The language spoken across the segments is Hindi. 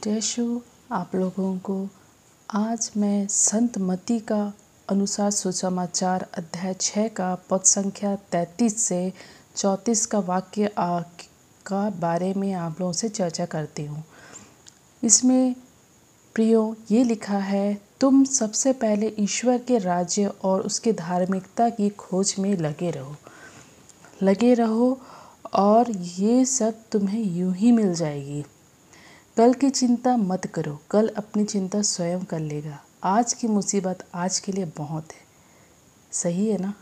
जयशु आप लोगों को आज मैं संत मत्ती का अनुसार सुसमाचार अध्याय 6 का पद संख्या 33 से 34 का वाक्य का बारे में आप लोगों से चर्चा करती हूँ। इसमें प्रियो ये लिखा है, तुम सबसे पहले ईश्वर के राज्य और उसके धार्मिकता की खोज में लगे रहो और ये सब तुम्हें यूं ही मिल जाएगी। कल की चिंता मत करो, कल अपनी चिंता स्वयं कर लेगा। आज की मुसीबत आज के लिए बहुत है। सही है ना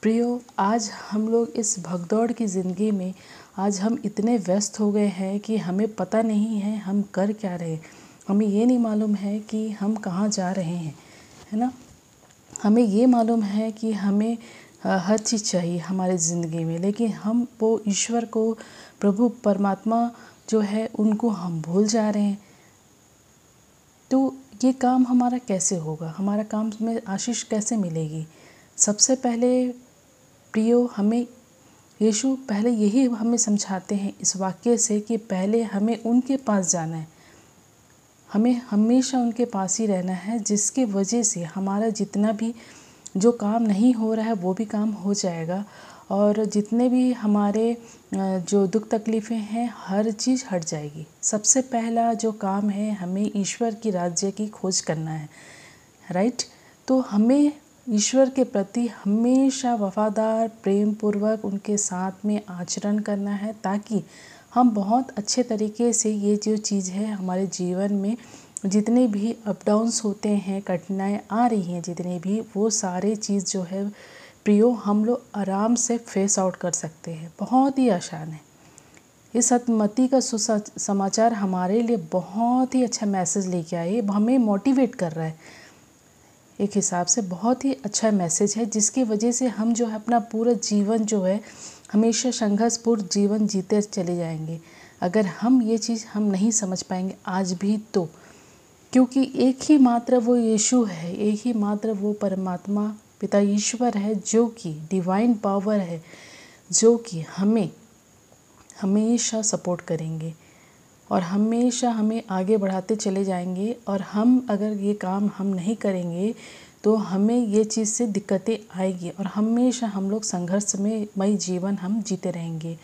प्रियो? आज हम लोग इस भगदौड़ की ज़िंदगी में आज हम इतने व्यस्त हो गए हैं कि हमें पता नहीं है हम कर क्या रहे हैं। हमें ये नहीं मालूम है कि हम कहाँ जा रहे हैं, है ना। हमें ये मालूम है कि हमें हर चीज़ चाहिए हमारे ज़िंदगी में, लेकिन हम वो ईश्वर को, प्रभु परमात्मा जो है उनको हम भूल जा रहे हैं। तो ये काम हमारा कैसे होगा? हमारा काम में आशीष कैसे मिलेगी? सबसे पहले प्रियो हमें यीशु पहले यही हमें समझाते हैं इस वाक्य से कि पहले हमें उनके पास जाना है। हमें हमेशा उनके पास ही रहना है, जिसकी वजह से हमारा जितना भी जो काम नहीं हो रहा है वो भी काम हो जाएगा, और जितने भी हमारे जो दुख तकलीफ़ें हैं हर चीज़ हट जाएगी। सबसे पहला जो काम है, हमें ईश्वर की राज्य की खोज करना है, राइट। तो हमें ईश्वर के प्रति हमेशा वफादार, प्रेम पूर्वक उनके साथ में आचरण करना है, ताकि हम बहुत अच्छे तरीके से ये जो चीज़ है हमारे जीवन में जितने भी अप डाउन्स होते हैं, कठिनाइयाँ आ रही हैं जितने भी, वो सारे चीज़ जो है प्रियो हम लोग आराम से फेस आउट कर सकते हैं। बहुत ही आसान है। ये सतमती का सुसमाचार हमारे लिए बहुत ही अच्छा मैसेज लेके आए, हमें मोटिवेट कर रहा है। एक हिसाब से बहुत ही अच्छा मैसेज है, जिसकी वजह से हम जो है अपना पूरा जीवन जो है हमेशा संघर्षपूर्ण जीवन जीते चले जाएंगे। अगर हम ये चीज़ हम नहीं समझ पाएंगे आज भी, तो क्योंकि एक ही मात्र वो यीशु है, एक ही मात्र वो परमात्मा पिता ईश्वर है, जो कि डिवाइन पावर है, जो कि हमें हमेशा सपोर्ट करेंगे और हमेशा हमें आगे बढ़ाते चले जाएंगे। और हम अगर ये काम हम नहीं करेंगे तो हमें ये चीज़ से दिक्कतें आएगी और हमेशा हम लोग संघर्ष में मई जीवन हम जीते रहेंगे।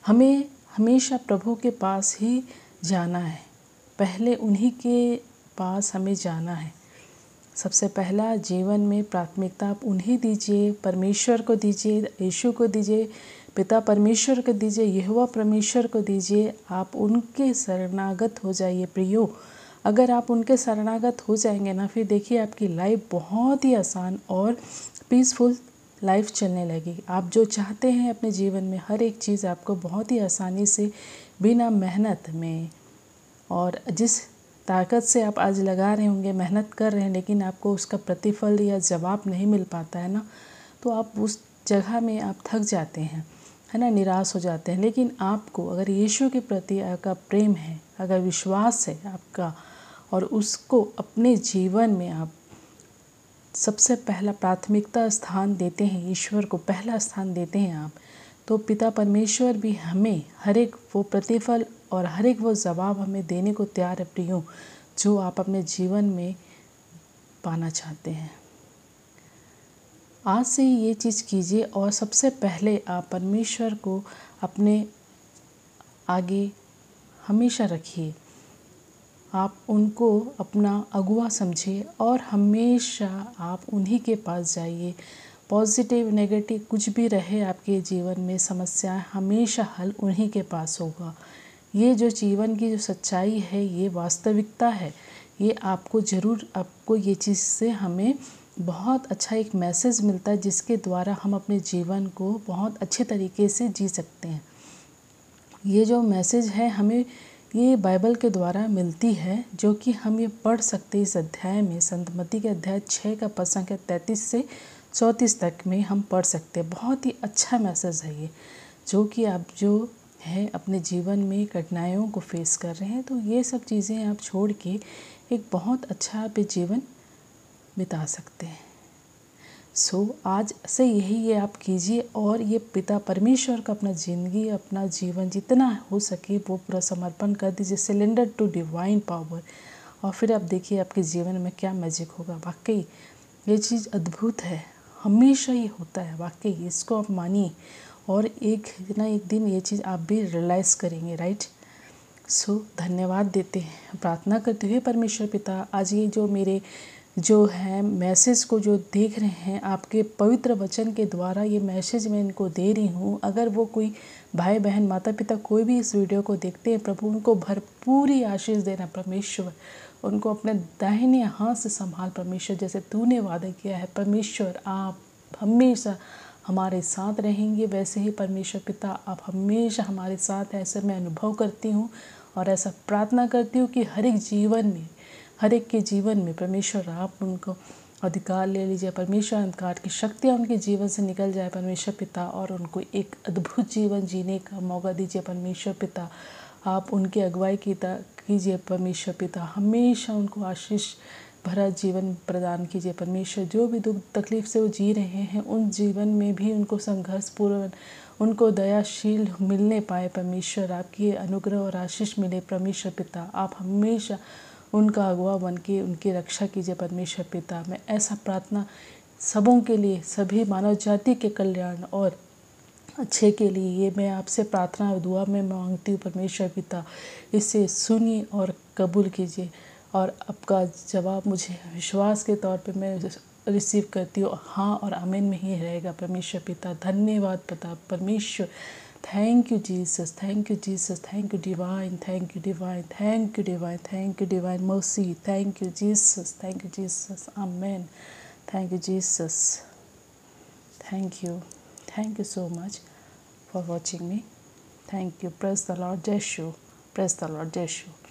हमें हमेशा प्रभु के पास ही जाना है, पहले उन्हीं के पास हमें जाना है। सबसे पहला जीवन में प्राथमिकता आप उन्हीं दीजिए, परमेश्वर को दीजिए, यीशु को दीजिए, पिता परमेश्वर को दीजिए, यहोवा परमेश्वर को दीजिए। आप उनके शरणागत हो जाइए प्रियो। अगर आप उनके शरणागत हो जाएंगे ना, फिर देखिए आपकी लाइफ बहुत ही आसान और पीसफुल लाइफ चलने लगेगी। आप जो चाहते हैं अपने जीवन में हर एक चीज़ आपको बहुत ही आसानी से, बिना मेहनत में, और जिस ताकत से आप आज लगा रहे होंगे, मेहनत कर रहे हैं, लेकिन आपको उसका प्रतिफल या जवाब नहीं मिल पाता है ना, तो आप उस जगह में आप थक जाते हैं, है ना, निराश हो जाते हैं। लेकिन आपको अगर यीशु के प्रति आपका प्रेम है, अगर विश्वास है आपका, और उसको अपने जीवन में आप सबसे पहला प्राथमिकता स्थान देते हैं, ईश्वर को पहला स्थान देते हैं आप, तो पिता परमेश्वर भी हमें हर एक वो प्रतिफल और हर एक वो जवाब हमें देने को तैयार है प्रियो, जो आप अपने जीवन में पाना चाहते हैं। आज से ही ये चीज़ कीजिए और सबसे पहले आप परमेश्वर को अपने आगे हमेशा रखिए। आप उनको अपना अगुआ समझिए और हमेशा आप उन्हीं के पास जाइए। पॉजिटिव नेगेटिव कुछ भी रहे आपके जीवन में, समस्या हमेशा हल उन्हीं के पास होगा। ये जो जीवन की जो सच्चाई है, ये वास्तविकता है, ये आपको ज़रूर, आपको ये चीज़ से हमें बहुत अच्छा एक मैसेज मिलता है, जिसके द्वारा हम अपने जीवन को बहुत अच्छे तरीके से जी सकते हैं। ये जो मैसेज है हमें ये बाइबल के द्वारा मिलती है, जो कि हम ये पढ़ सकते हैं। इस अध्याय में, संत मत्ती के अध्याय 6 का पद संख्या 33 से 34 तक में हम पढ़ सकते हैं। बहुत ही अच्छा मैसेज है ये, जो कि आप जो है अपने जीवन में कठिनाइयों को फेस कर रहे हैं, तो ये सब चीज़ें आप छोड़ के एक बहुत अच्छा आप जीवन बिता सकते हैं। आज से यही ये आप कीजिए और ये पिता परमेश्वर का अपना ज़िंदगी, अपना जीवन जितना हो सके वो पूरा समर्पण कर दीजिए, सिलेंडर टू डिवाइन पावर। और फिर आप देखिए आपके जीवन में क्या मैजिक होगा। वाकई ये चीज़ अद्भुत है, हमेशा ये होता है। वाकई इसको आप मानिए और एक ना एक दिन ये चीज़ आप भी रियलाइज़ करेंगे, राइट। धन्यवाद देते हैं, प्रार्थना करते हुए परमेश्वर पिता, आज ये जो मेरे जो है मैसेज को जो देख रहे हैं, आपके पवित्र वचन के द्वारा ये मैसेज मैं इनको दे रही हूँ। अगर वो कोई भाई बहन माता पिता कोई भी इस वीडियो को देखते हैं, प्रभु उनको भरपूरी आशीष देना परमेश्वर, उनको अपने दाहिने हाथ से संभाल परमेश्वर, जैसे तूने वादा किया है परमेश्वर, आप हमेशा हमारे साथ रहेंगे। वैसे ही परमेश्वर पिता आप हमेशा हमारे साथ हैं, ऐसा मैं अनुभव करती हूँ और ऐसा प्रार्थना करती हूँ कि हर एक के जीवन में परमेश्वर आप उनको अधिकार ले लीजिए। परमेश्वर अंधकार की शक्तियाँ उनके जीवन से निकल जाए परमेश्वर पिता, और उनको एक अद्भुत जीवन जीने का मौका दीजिए परमेश्वर पिता। आप उनकी अगुवाई कीजिए परमेश्वर पिता, हमेशा उनको आशीष भरा जीवन प्रदान कीजिए परमेश्वर। जो भी दुख तकलीफ से वो जी रहे हैं उन जीवन में भी उनको संघर्षपूर्ण, उनको दयाशील मिलने पाए परमेश्वर, आपकी अनुग्रह और आशीष मिले परमेश्वर पिता। आप हमेशा उनका अगुवा बन के उनकी रक्षा कीजिए परमेश्वर पिता। मैं ऐसा प्रार्थना सबों के लिए, सभी मानव जाति के कल्याण और अच्छे के लिए ये मैं आपसे प्रार्थना और दुआ में मांगती हूँ परमेश्वर पिता। इसे सुनिए और कबूल कीजिए, और आपका जवाब मुझे विश्वास के तौर पे मैं रिसीव करती हूँ, हाँ और आमीन में ही रहेगा परमेश्वर पिता। धन्यवाद पिता परमेश्वर। Thank you Jesus, thank you Jesus, thank you divine, thank you divine, thank you divine, thank you divine mercy, thank you Jesus, thank you Jesus, amen. Thank you Jesus, thank you so much for watching me. Thank you. Praise the Lord Yeshua, praise the Lord Yeshua.